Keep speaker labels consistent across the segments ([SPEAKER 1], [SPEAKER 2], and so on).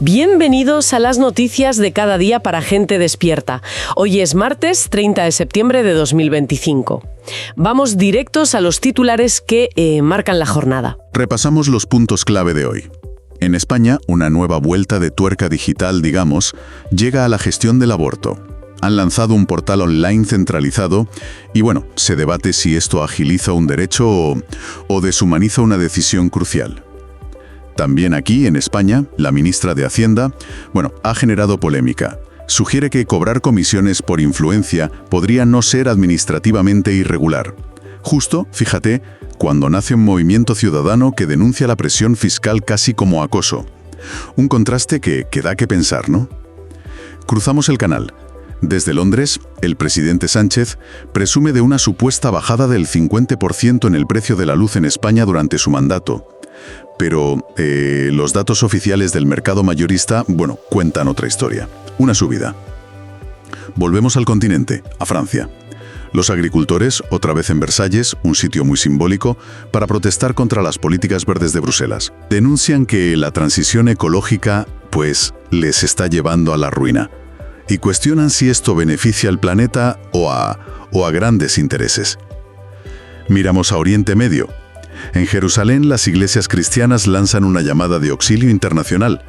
[SPEAKER 1] Bienvenidos a las noticias de cada día para gente despierta. Hoy es martes 30 de septiembre de 2025. Vamos directos a los titulares que marcan la jornada.
[SPEAKER 2] Repasamos los puntos clave de hoy. En España, una nueva vuelta de tuerca digital, digamos, llega a la gestión del aborto. Han lanzado un portal online centralizado y se debate si esto agiliza un derecho o deshumaniza una decisión crucial. También aquí, en España, la ministra de Hacienda, ha generado polémica. Sugiere que cobrar comisiones por influencia podría no ser administrativamente irregular. Justo, fíjate, cuando nace un movimiento ciudadano que denuncia la presión fiscal casi como acoso. Un contraste que da que pensar, ¿no? Cruzamos el canal. Desde Londres, el presidente Sánchez presume de una supuesta bajada del 50% en el precio de la luz en España durante su mandato. Pero los datos oficiales del mercado mayorista, cuentan otra historia. Una subida. Volvemos al continente, a Francia. Los agricultores, otra vez en Versalles, un sitio muy simbólico, para protestar contra las políticas verdes de Bruselas. Denuncian que la transición ecológica, les está llevando a la ruina. Y cuestionan si esto beneficia al planeta o a grandes intereses. Miramos a Oriente Medio. En Jerusalén, las iglesias cristianas lanzan una llamada de auxilio internacional.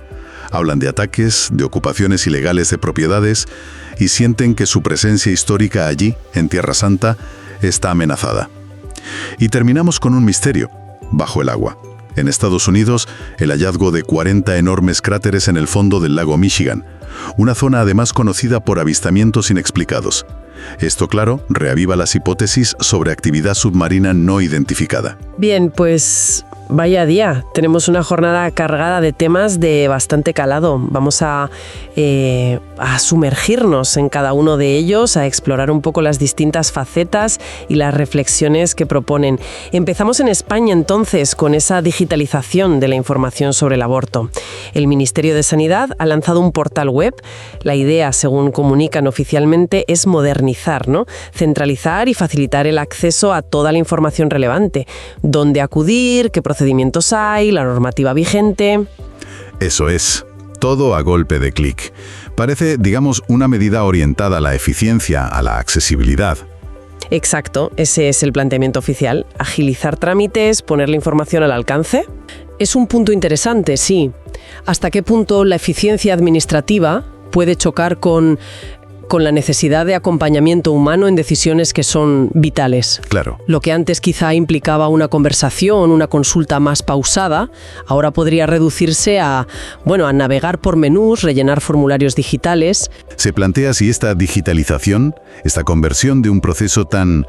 [SPEAKER 2] Hablan de ataques, de ocupaciones ilegales de propiedades y sienten que su presencia histórica allí, en Tierra Santa, está amenazada. Y terminamos con un misterio, bajo el agua. En Estados Unidos, el hallazgo de 40 enormes cráteres en el fondo del lago Michigan, una zona además conocida por avistamientos inexplicados. Esto, claro, reaviva las hipótesis sobre actividad submarina no identificada.
[SPEAKER 1] Bien, vaya día. Tenemos una jornada cargada de temas de bastante calado. Vamos a sumergirnos en cada uno de ellos, a explorar un poco las distintas facetas y las reflexiones que proponen. Empezamos en España entonces con esa digitalización de la información sobre el aborto. El Ministerio de Sanidad ha lanzado un portal web. La idea, según comunican oficialmente, es modernizar, centralizar y facilitar el acceso a toda la información relevante. Dónde acudir, qué procedimientos hay, la normativa vigente.
[SPEAKER 3] Eso es, todo a golpe de clic. Parece, una medida orientada a la eficiencia, a la accesibilidad.
[SPEAKER 1] Exacto, ese es el planteamiento oficial. Agilizar trámites, poner la información al alcance. Es un punto interesante, sí. ¿Hasta qué punto la eficiencia administrativa puede chocar con la necesidad de acompañamiento humano en decisiones que son vitales?
[SPEAKER 3] Claro.
[SPEAKER 1] Lo que antes quizá implicaba una conversación, una consulta más pausada, ahora podría reducirse a navegar por menús, rellenar formularios digitales.
[SPEAKER 3] Se plantea si esta digitalización, esta conversión de un proceso tan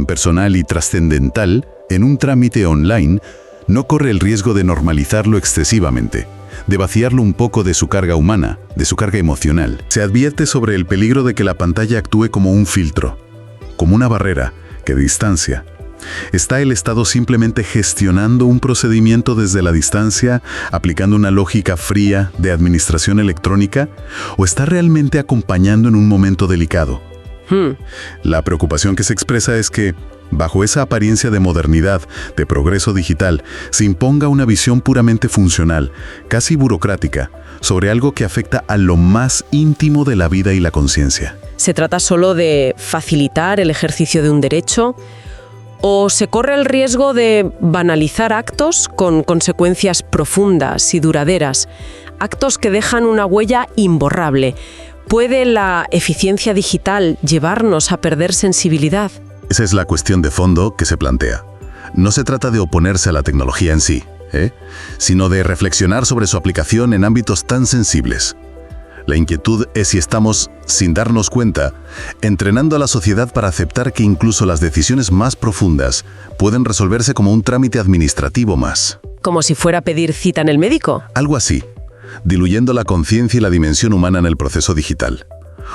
[SPEAKER 3] personal y trascendental en un trámite online, no corre el riesgo de normalizarlo excesivamente, de vaciarlo un poco de su carga humana, de su carga emocional. Se advierte sobre el peligro de que la pantalla actúe como un filtro, como una barrera que distancia. ¿Está el Estado simplemente gestionando un procedimiento desde la distancia, aplicando una lógica fría de administración electrónica? ¿O está realmente acompañando en un momento delicado? La preocupación que se expresa es que, bajo esa apariencia de modernidad, de progreso digital, se imponga una visión puramente funcional, casi burocrática, sobre algo que afecta a lo más íntimo de la vida y la conciencia.
[SPEAKER 1] ¿Se trata solo de facilitar el ejercicio de un derecho? ¿O se corre el riesgo de banalizar actos con consecuencias profundas y duraderas? Actos que dejan una huella imborrable. ¿Puede la eficiencia digital llevarnos a perder sensibilidad?
[SPEAKER 3] Esa es la cuestión de fondo que se plantea. No se trata de oponerse a la tecnología en sí, sino de reflexionar sobre su aplicación en ámbitos tan sensibles. La inquietud es si estamos, sin darnos cuenta, entrenando a la sociedad para aceptar que incluso las decisiones más profundas pueden resolverse como un trámite administrativo más.
[SPEAKER 1] ¿Como si fuera pedir cita en el médico?
[SPEAKER 3] Algo así, diluyendo la conciencia y la dimensión humana en el proceso digital.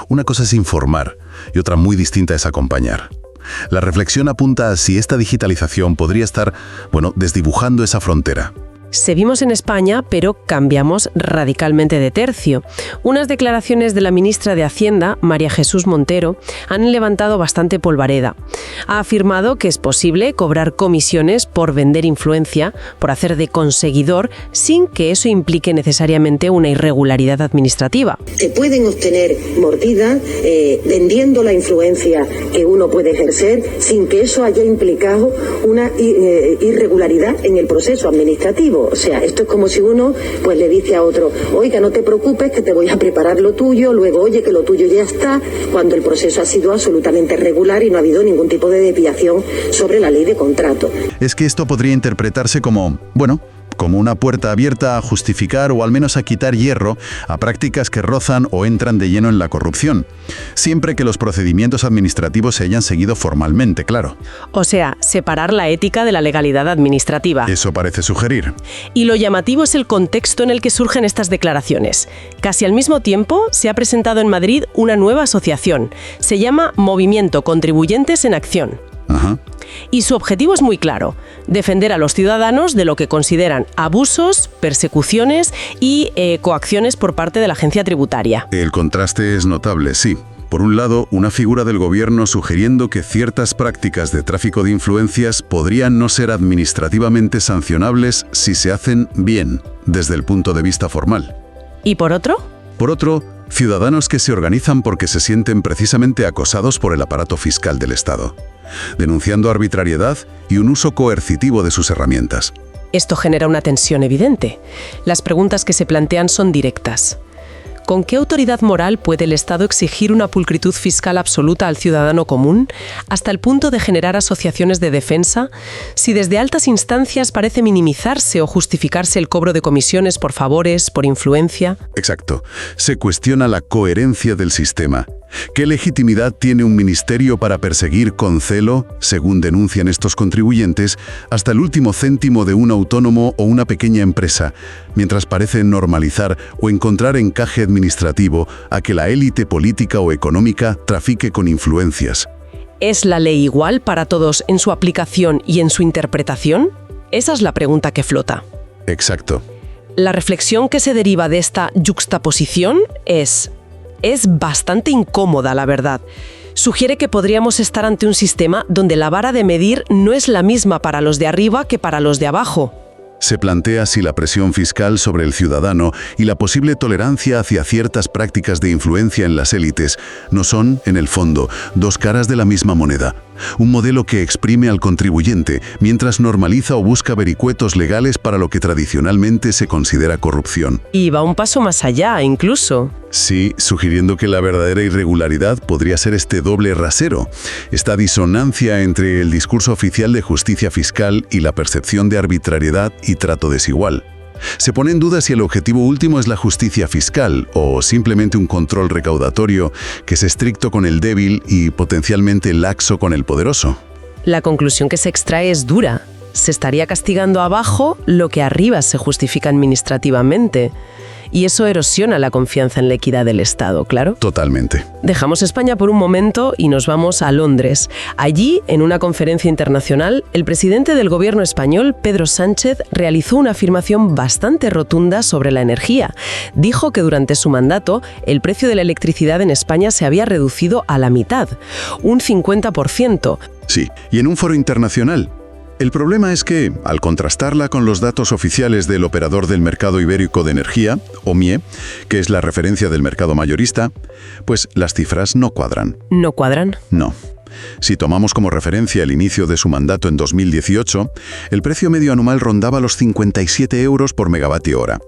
[SPEAKER 3] Una cosa es informar y otra muy distinta es acompañar. La reflexión apunta a si esta digitalización podría estar, desdibujando esa frontera.
[SPEAKER 1] Seguimos en España, pero cambiamos radicalmente de tercio. Unas declaraciones de la ministra de Hacienda, María Jesús Montero, han levantado bastante polvareda. Ha afirmado que es posible cobrar comisiones por vender influencia, por hacer de conseguidor, sin que eso implique necesariamente una irregularidad administrativa.
[SPEAKER 4] Se pueden obtener mordidas vendiendo la influencia que uno puede ejercer sin que eso haya implicado una irregularidad en el proceso administrativo. O sea, esto es como si uno pues le dice a otro, oiga, no te preocupes que te voy a preparar lo tuyo, luego oye que lo tuyo ya está, cuando el proceso ha sido absolutamente regular y no ha habido ningún tipo de desviación sobre la ley de contrato.
[SPEAKER 2] Es que esto podría interpretarse como, como una puerta abierta a justificar o al menos a quitar hierro a prácticas que rozan o entran de lleno en la corrupción, siempre que los procedimientos administrativos se hayan seguido formalmente, claro.
[SPEAKER 1] O sea, separar la ética de la legalidad administrativa.
[SPEAKER 2] Eso parece sugerir.
[SPEAKER 1] Y lo llamativo es el contexto en el que surgen estas declaraciones. Casi al mismo tiempo se ha presentado en Madrid una nueva asociación. Se llama Movimiento Contribuyentes en Acción.
[SPEAKER 2] Ajá.
[SPEAKER 1] Y su objetivo es muy claro, defender a los ciudadanos de lo que consideran abusos, persecuciones y coacciones por parte de la agencia tributaria.
[SPEAKER 2] El contraste es notable, sí. Por un lado, una figura del gobierno sugiriendo que ciertas prácticas de tráfico de influencias podrían no ser administrativamente sancionables si se hacen bien, desde el punto de vista formal.
[SPEAKER 1] ¿Y por otro?
[SPEAKER 2] Por otro, ciudadanos que se organizan porque se sienten precisamente acosados por el aparato fiscal del Estado, denunciando arbitrariedad y un uso coercitivo de sus herramientas.
[SPEAKER 1] Esto genera una tensión evidente. Las preguntas que se plantean son directas. ¿Con qué autoridad moral puede el Estado exigir una pulcritud fiscal absoluta al ciudadano común, hasta el punto de generar asociaciones de defensa, si desde altas instancias parece minimizarse o justificarse el cobro de comisiones por favores, por influencia?
[SPEAKER 2] Exacto. Se cuestiona la coherencia del sistema. ¿Qué legitimidad tiene un ministerio para perseguir con celo, según denuncian estos contribuyentes, hasta el último céntimo de un autónomo o una pequeña empresa, mientras parecen normalizar o encontrar encaje administrativo a que la élite política o económica trafique con influencias?
[SPEAKER 1] ¿Es la ley igual para todos en su aplicación y en su interpretación? Esa es la pregunta que flota.
[SPEAKER 2] Exacto.
[SPEAKER 1] La reflexión que se deriva de esta yuxtaposición es bastante incómoda, la verdad. Sugiere que podríamos estar ante un sistema donde la vara de medir no es la misma para los de arriba que para los de abajo.
[SPEAKER 2] Se plantea si la presión fiscal sobre el ciudadano y la posible tolerancia hacia ciertas prácticas de influencia en las élites no son, en el fondo, dos caras de la misma moneda. Un modelo que exprime al contribuyente mientras normaliza o busca vericuetos legales para lo que tradicionalmente se considera corrupción.
[SPEAKER 1] Y va un paso más allá, incluso.
[SPEAKER 2] Sí, sugiriendo que la verdadera irregularidad podría ser este doble rasero, esta disonancia entre el discurso oficial de justicia fiscal y la percepción de arbitrariedad y trato desigual. Se pone en duda si el objetivo último es la justicia fiscal o simplemente un control recaudatorio que es estricto con el débil y potencialmente laxo con el poderoso.
[SPEAKER 1] La conclusión que se extrae es dura. Se estaría castigando abajo lo que arriba se justifica administrativamente. Y eso erosiona la confianza en la equidad del Estado, claro.
[SPEAKER 2] Totalmente.
[SPEAKER 1] Dejamos España por un momento y nos vamos a Londres. Allí, en una conferencia internacional, el presidente del gobierno español, Pedro Sánchez, realizó una afirmación bastante rotunda sobre la energía. Dijo que durante su mandato, el precio de la electricidad en España se había reducido a la mitad, un 50%.
[SPEAKER 2] Sí, y en un foro internacional. El problema es que, al contrastarla con los datos oficiales del Operador del Mercado Ibérico de Energía, OMIE, que es la referencia del mercado mayorista, pues las cifras no cuadran.
[SPEAKER 1] ¿No cuadran?
[SPEAKER 2] No. Si tomamos como referencia el inicio de su mandato en 2018, el precio medio anual rondaba los 57 euros por megavatio hora.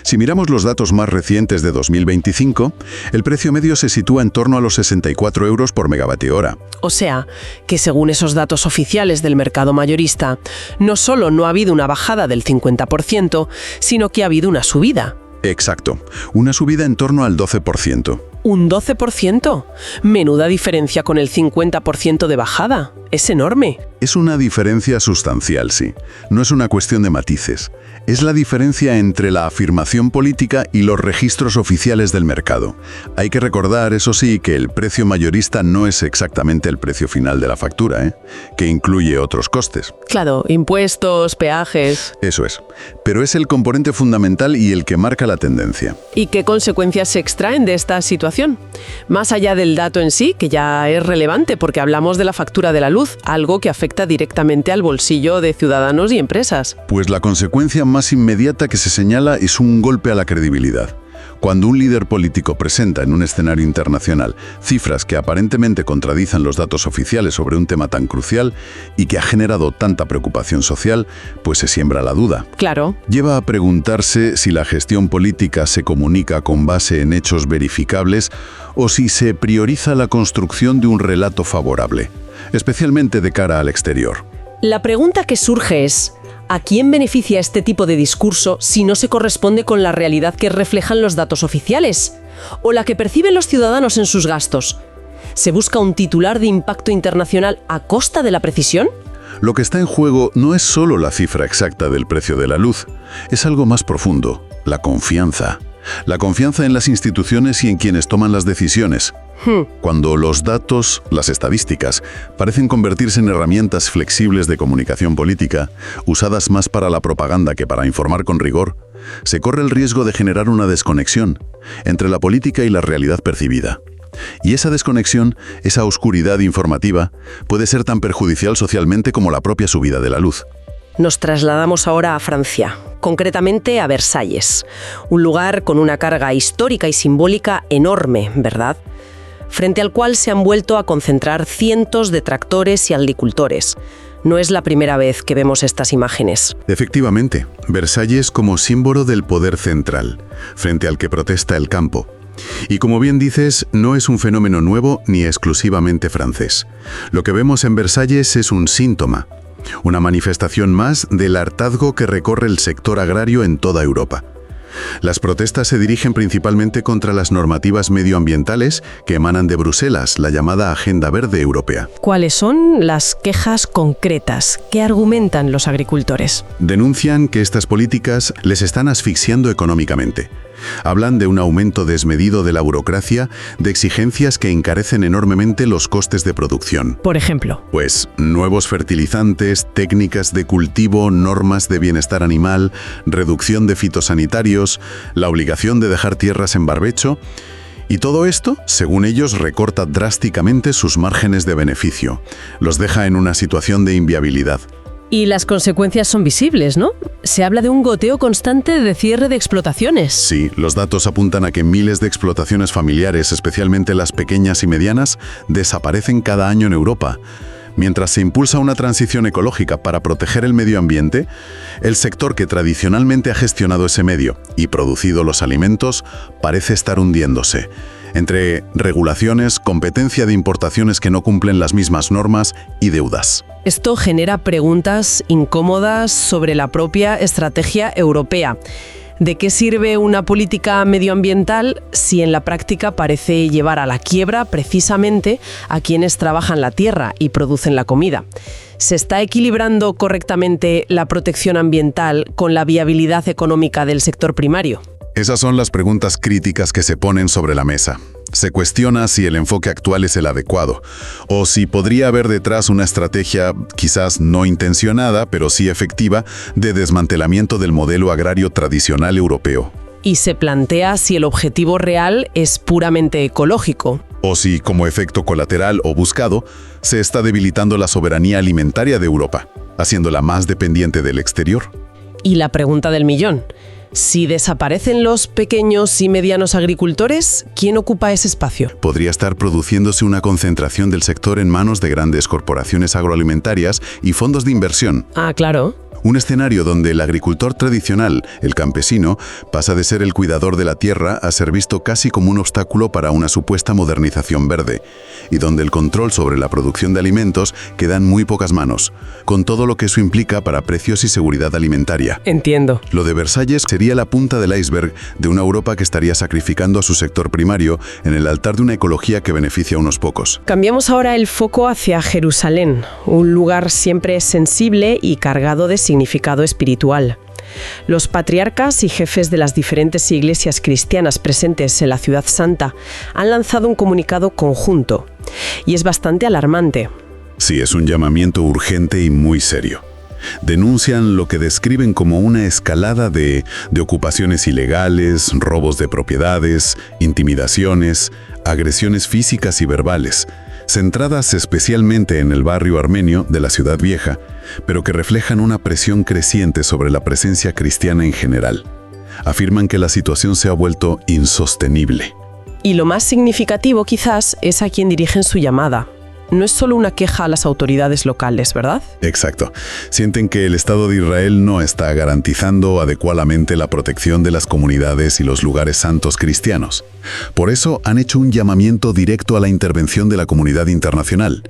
[SPEAKER 2] Si miramos los datos más recientes de 2025, el precio medio se sitúa en torno a los 64 euros por megavatio hora.
[SPEAKER 1] O sea, que según esos datos oficiales del mercado mayorista, no solo no ha habido una bajada del 50%, sino que ha habido una subida.
[SPEAKER 2] Exacto, una subida en torno al 12%.
[SPEAKER 1] ¿Un 12%? Menuda diferencia con el 50% de bajada. Es enorme.
[SPEAKER 2] Es una diferencia sustancial, sí. No es una cuestión de matices. Es la diferencia entre la afirmación política y los registros oficiales del mercado. Hay que recordar, eso sí, que el precio mayorista no es exactamente el precio final de la factura, que incluye otros costes.
[SPEAKER 1] Claro, impuestos, peajes.
[SPEAKER 2] Eso es. Pero es el componente fundamental y el que marca la tendencia.
[SPEAKER 1] ¿Y qué consecuencias se extraen de esta situación? Más allá del dato en sí, que ya es relevante porque hablamos de la factura de la luz, algo que afecta directamente al bolsillo de ciudadanos y empresas.
[SPEAKER 2] Pues la consecuencia más inmediata que se señala es un golpe a la credibilidad. Cuando un líder político presenta en un escenario internacional cifras que aparentemente contradicen los datos oficiales sobre un tema tan crucial y que ha generado tanta preocupación social, pues se siembra la duda.
[SPEAKER 1] Claro.
[SPEAKER 2] Lleva a preguntarse si la gestión política se comunica con base en hechos verificables o si se prioriza la construcción de un relato favorable, especialmente de cara al exterior.
[SPEAKER 1] La pregunta que surge es: ¿a quién beneficia este tipo de discurso si no se corresponde con la realidad que reflejan los datos oficiales? ¿O la que perciben los ciudadanos en sus gastos? ¿Se busca un titular de impacto internacional a costa de la precisión?
[SPEAKER 2] Lo que está en juego no es solo la cifra exacta del precio de la luz, es algo más profundo: la confianza. La confianza en las instituciones y en quienes toman las decisiones. Cuando los datos, las estadísticas, parecen convertirse en herramientas flexibles de comunicación política, usadas más para la propaganda que para informar con rigor, se corre el riesgo de generar una desconexión entre la política y la realidad percibida. Y esa desconexión, esa oscuridad informativa, puede ser tan perjudicial socialmente como la propia subida de la luz.
[SPEAKER 1] Nos trasladamos ahora a Francia, concretamente a Versalles, un lugar con una carga histórica y simbólica enorme, ¿verdad?, frente al cual se han vuelto a concentrar cientos de tractores y agricultores. No es la primera vez que vemos estas imágenes.
[SPEAKER 2] Efectivamente, Versalles como símbolo del poder central, frente al que protesta el campo. Y como bien dices, no es un fenómeno nuevo ni exclusivamente francés. Lo que vemos en Versalles es un síntoma, una manifestación más del hartazgo que recorre el sector agrario en toda Europa. Las protestas se dirigen principalmente contra las normativas medioambientales que emanan de Bruselas, la llamada Agenda Verde Europea.
[SPEAKER 1] ¿Cuáles son las quejas concretas? ¿Qué argumentan los agricultores?
[SPEAKER 2] Denuncian que estas políticas les están asfixiando económicamente. Hablan de un aumento desmedido de la burocracia, de exigencias que encarecen enormemente los costes de producción.
[SPEAKER 1] Por ejemplo,
[SPEAKER 2] Pues nuevos fertilizantes, técnicas de cultivo, normas de bienestar animal, reducción de fitosanitarios, la obligación de dejar tierras en barbecho. Y todo esto, según ellos, recorta drásticamente sus márgenes de beneficio. Los deja en una situación de inviabilidad.
[SPEAKER 1] y las consecuencias son visibles, ¿no? Se habla de un goteo constante de cierre de explotaciones.
[SPEAKER 2] Sí, los datos apuntan a que miles de explotaciones familiares, especialmente las pequeñas y medianas, desaparecen cada año en Europa. Mientras se impulsa una transición ecológica para proteger el medio ambiente, el sector que tradicionalmente ha gestionado ese medio y producido los alimentos parece estar hundiéndose. Entre regulaciones, competencia de importaciones que no cumplen las mismas normas y deudas.
[SPEAKER 1] Esto genera preguntas incómodas sobre la propia estrategia europea. ¿De qué sirve una política medioambiental si en la práctica parece llevar a la quiebra precisamente a quienes trabajan la tierra y producen la comida? ¿Se está equilibrando correctamente la protección ambiental con la viabilidad económica del sector primario?
[SPEAKER 2] Esas son las preguntas críticas que se ponen sobre la mesa. Se cuestiona si el enfoque actual es el adecuado, o si podría haber detrás una estrategia, quizás no intencionada, pero sí efectiva, de desmantelamiento del modelo agrario tradicional europeo.
[SPEAKER 1] Y se plantea si el objetivo real es puramente ecológico.
[SPEAKER 2] O si, como efecto colateral o buscado, se está debilitando la soberanía alimentaria de Europa, haciéndola más dependiente del exterior.
[SPEAKER 1] Y la pregunta del millón: si desaparecen los pequeños y medianos agricultores, ¿quién ocupa ese espacio?
[SPEAKER 2] Podría estar produciéndose una concentración del sector en manos de grandes corporaciones agroalimentarias y fondos de inversión.
[SPEAKER 1] Ah, claro.
[SPEAKER 2] Un escenario donde el agricultor tradicional, el campesino, pasa de ser el cuidador de la tierra a ser visto casi como un obstáculo para una supuesta modernización verde, y donde el control sobre la producción de alimentos queda en muy pocas manos, con todo lo que eso implica para precios y seguridad alimentaria.
[SPEAKER 1] Entiendo.
[SPEAKER 2] Lo de Versalles sería la punta del iceberg de una Europa que estaría sacrificando a su sector primario en el altar de una ecología que beneficia a unos pocos.
[SPEAKER 1] Cambiamos ahora el foco hacia Jerusalén, un lugar siempre sensible y cargado de significado espiritual. Los patriarcas y jefes de las diferentes iglesias cristianas presentes en la Ciudad Santa han lanzado un comunicado conjunto. Y es bastante alarmante.
[SPEAKER 3] Sí, es un llamamiento urgente y muy serio. Denuncian lo que describen como una escalada de ocupaciones ilegales, robos de propiedades, intimidaciones, agresiones físicas y verbales, centradas especialmente en el barrio armenio de la Ciudad Vieja, pero que reflejan una presión creciente sobre la presencia cristiana en general. Afirman que la situación se ha vuelto insostenible.
[SPEAKER 1] Y lo más significativo quizás es a quien dirigen su llamada. No es solo una queja a las autoridades locales, ¿verdad?
[SPEAKER 3] Exacto. Sienten que el Estado de Israel no está garantizando adecuadamente la protección de las comunidades y los lugares santos cristianos. Por eso han hecho un llamamiento directo a la intervención de la comunidad internacional.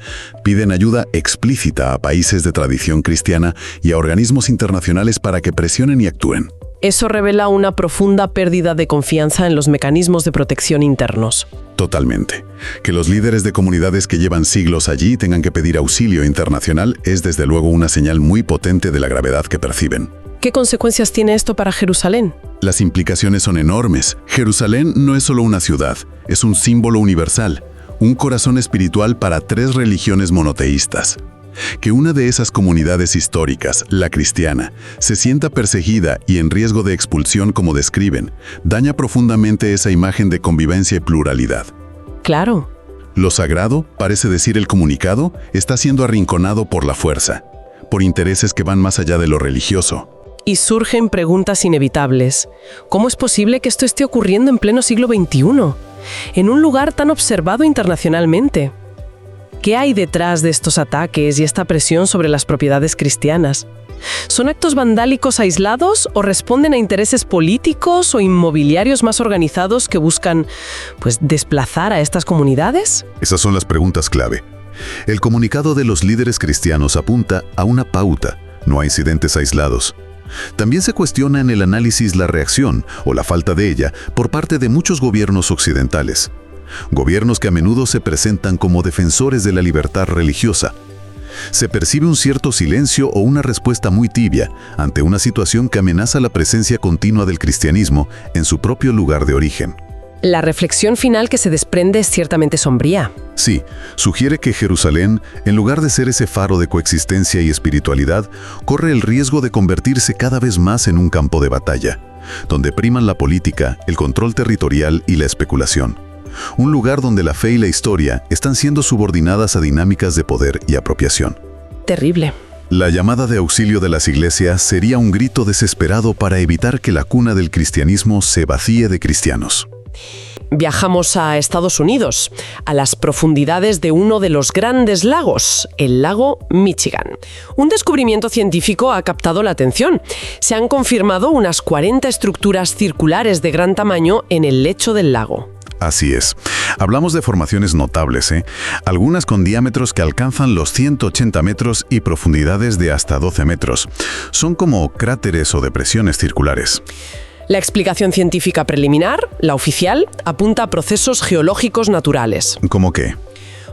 [SPEAKER 3] Piden ayuda explícita a países de tradición cristiana y a organismos internacionales para que presionen y actúen.
[SPEAKER 1] Eso revela una profunda pérdida de confianza en los mecanismos de protección internos.
[SPEAKER 3] Totalmente. Que los líderes de comunidades que llevan siglos allí tengan que pedir auxilio internacional es desde luego una señal muy potente de la gravedad que perciben.
[SPEAKER 1] ¿Qué consecuencias tiene esto para Jerusalén?
[SPEAKER 3] Las implicaciones son enormes. Jerusalén no es solo una ciudad, es un símbolo universal, un corazón espiritual para 3 religiones monoteístas. Que una de esas comunidades históricas, la cristiana, se sienta perseguida y en riesgo de expulsión como describen, daña profundamente esa imagen de convivencia y pluralidad.
[SPEAKER 1] Claro.
[SPEAKER 3] Lo sagrado, parece decir el comunicado, está siendo arrinconado por la fuerza, por intereses que van más allá de lo religioso.
[SPEAKER 1] Y surgen preguntas inevitables. ¿Cómo es posible que esto esté ocurriendo en pleno siglo XXI? En un lugar tan observado internacionalmente. ¿Qué hay detrás de estos ataques y esta presión sobre las propiedades cristianas? ¿Son actos vandálicos aislados o responden a intereses políticos o inmobiliarios más organizados que buscan, desplazar a estas comunidades?
[SPEAKER 3] Esas son las preguntas clave. El comunicado de los líderes cristianos apunta a una pauta, no a incidentes aislados. También se cuestiona en el análisis la reacción, o la falta de ella, por parte de muchos gobiernos occidentales. Gobiernos que a menudo se presentan como defensores de la libertad religiosa. Se percibe un cierto silencio o una respuesta muy tibia ante una situación que amenaza la presencia continua del cristianismo en su propio lugar de origen.
[SPEAKER 1] La reflexión final que se desprende es ciertamente sombría.
[SPEAKER 3] Sí, sugiere que Jerusalén, en lugar de ser ese faro de coexistencia y espiritualidad, corre el riesgo de convertirse cada vez más en un campo de batalla, donde priman la política, el control territorial y la especulación. Un lugar donde la fe y la historia están siendo subordinadas a dinámicas de poder y apropiación.
[SPEAKER 1] Terrible.
[SPEAKER 3] La llamada de auxilio de las iglesias sería un grito desesperado para evitar que la cuna del cristianismo se vacíe de cristianos.
[SPEAKER 1] Viajamos a Estados Unidos, a las profundidades de uno de los grandes lagos, el lago Michigan. Un descubrimiento científico ha captado la atención. Se han confirmado unas 40 estructuras circulares de gran tamaño en el lecho del lago.
[SPEAKER 3] Así es. Hablamos de formaciones notables, algunas con diámetros que alcanzan los 180 metros y profundidades de hasta 12 metros. Son como cráteres o depresiones circulares.
[SPEAKER 1] La explicación científica preliminar, la oficial, apunta a procesos geológicos naturales.
[SPEAKER 3] ¿Cómo qué?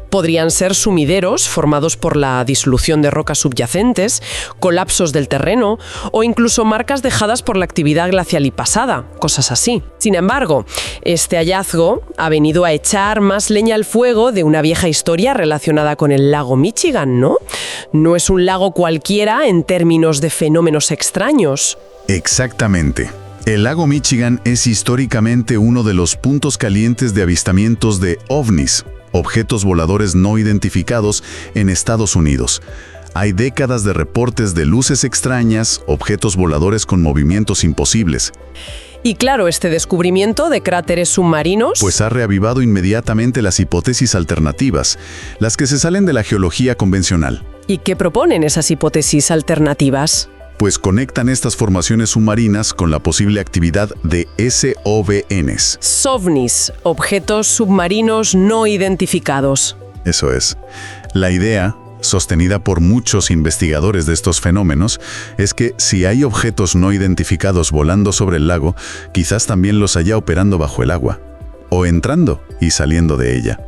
[SPEAKER 1] Podrían ser sumideros formados por la disolución de rocas subyacentes, colapsos del terreno o incluso marcas dejadas por la actividad glacial y pasada, cosas así. Sin embargo, este hallazgo ha venido a echar más leña al fuego de una vieja historia relacionada con el lago Michigan, ¿no? No es un lago cualquiera en términos de fenómenos extraños.
[SPEAKER 3] Exactamente. El lago Michigan es históricamente uno de los puntos calientes de avistamientos de ovnis, objetos voladores no identificados, en Estados Unidos. Hay décadas de reportes de luces extrañas, objetos voladores con movimientos imposibles.
[SPEAKER 1] Y claro, este descubrimiento de cráteres submarinos
[SPEAKER 3] Pues ha reavivado inmediatamente las hipótesis alternativas, las que se salen de la geología convencional.
[SPEAKER 1] ¿Y qué proponen esas hipótesis alternativas?
[SPEAKER 3] Pues conectan estas formaciones submarinas con la posible actividad de SOVNs.
[SPEAKER 1] SOVNIs, objetos submarinos no identificados.
[SPEAKER 3] Eso es. La idea, sostenida por muchos investigadores de estos fenómenos, es que si hay objetos no identificados volando sobre el lago, quizás también los haya operando bajo el agua, o entrando y saliendo de ella.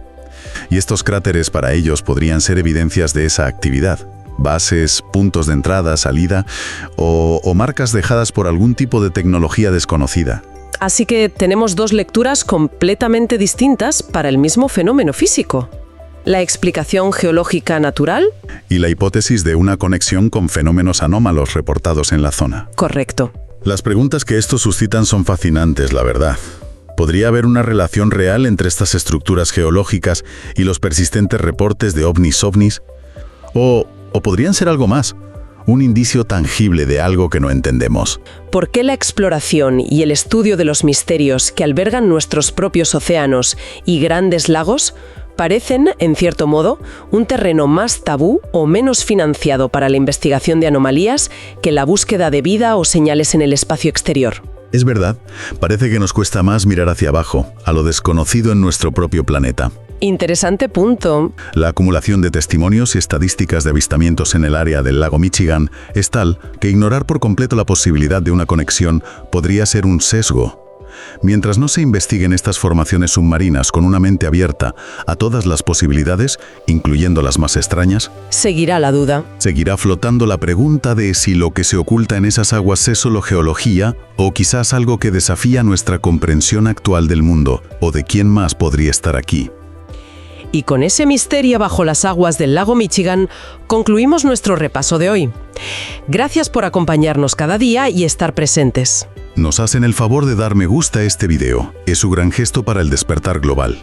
[SPEAKER 3] Y estos cráteres para ellos podrían ser evidencias de esa actividad, bases, puntos de entrada, salida o marcas dejadas por algún tipo de tecnología desconocida.
[SPEAKER 1] Así que tenemos dos lecturas completamente distintas para el mismo fenómeno físico. La explicación geológica natural
[SPEAKER 3] Y la hipótesis de una conexión con fenómenos anómalos reportados en la zona.
[SPEAKER 1] correcto.
[SPEAKER 3] Las preguntas que esto suscitan son fascinantes, la verdad. ¿Podría haber una relación real entre estas estructuras geológicas y los persistentes reportes de ovnis? ¿O podrían ser algo más? Un indicio tangible de algo que no entendemos.
[SPEAKER 1] ¿Por qué la exploración y el estudio de los misterios que albergan nuestros propios océanos y grandes lagos parecen, en cierto modo, un terreno más tabú o menos financiado para la investigación de anomalías que la búsqueda de vida o señales en el espacio exterior?
[SPEAKER 3] Es verdad, parece que nos cuesta más mirar hacia abajo, a lo desconocido en nuestro propio planeta.
[SPEAKER 1] Interesante punto.
[SPEAKER 3] La acumulación de testimonios y estadísticas de avistamientos en el área del lago Michigan es tal que ignorar por completo la posibilidad de una conexión podría ser un sesgo. Mientras no se investiguen estas formaciones submarinas con una mente abierta a todas las posibilidades, incluyendo las más extrañas,
[SPEAKER 1] Seguirá la duda.
[SPEAKER 3] seguirá flotando la pregunta de si lo que se oculta en esas aguas es solo geología o quizás algo que desafía nuestra comprensión actual del mundo o de quién más podría estar aquí.
[SPEAKER 1] Y con ese misterio bajo las aguas del lago Michigan, concluimos nuestro repaso de hoy. Gracias por acompañarnos cada día y estar presentes.
[SPEAKER 3] Nos hacen el favor de dar me gusta a este video. Es su gran gesto para el despertar global.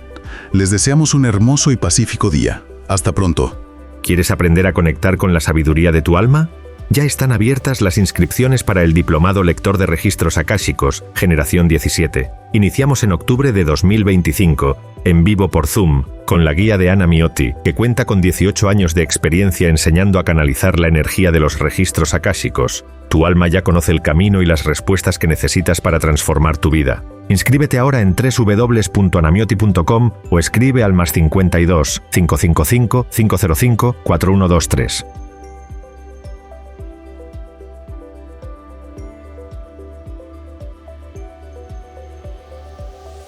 [SPEAKER 3] Les deseamos un hermoso y pacífico día. Hasta pronto.
[SPEAKER 5] ¿Quieres aprender a conectar con la sabiduría de tu alma? Ya están abiertas las inscripciones para el Diplomado Lector de Registros Akáshicos, Generación 17. Iniciamos en octubre de 2025, en vivo por Zoom, con la guía de Ana Miotti, que cuenta con 18 años de experiencia enseñando a canalizar la energía de los registros akáshicos. Tu alma ya conoce el camino y las respuestas que necesitas para transformar tu vida. Inscríbete ahora en www.anamiotti.com o escribe al +52 555 505 4123.